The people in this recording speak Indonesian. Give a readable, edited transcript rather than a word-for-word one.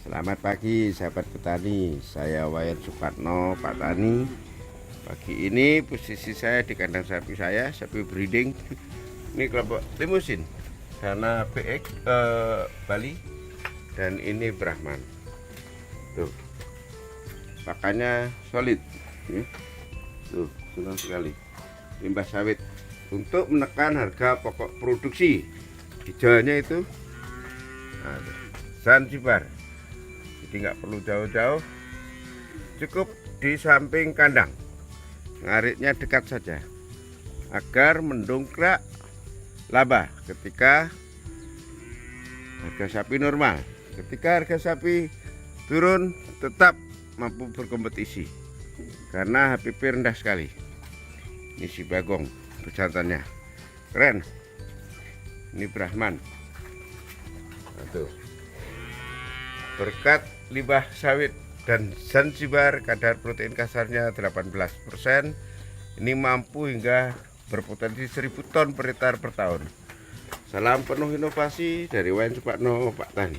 Selamat pagi sahabat petani, saya Wayan Supatno, Pak Tani. Pagi ini posisi saya di kandang sapi saya, sapi breeding. Ini kelompok limusin, Dana BX Bali, dan ini Brahman. Tuh, pakannya solid. Tuh, senang sekali. Limbah sawit untuk menekan harga pokok produksi. Hijaunya itu Zanzibar. Jadi nggak perlu jauh-jauh, cukup di samping kandang, ngaritnya dekat saja agar mendongkrak laba ketika harga sapi normal. Ketika harga sapi turun tetap mampu berkompetisi karena HPP rendah sekali. Ini si bagong pejantannya keren. Ini Brahman. Tuh, berkat limbah sawit dan Zanzibar, kadar protein kasarnya 18%. Ini mampu hingga berpotensi 1000 ton per hektar per tahun. Salam penuh inovasi dari Wayan Supatno, Pak Tani.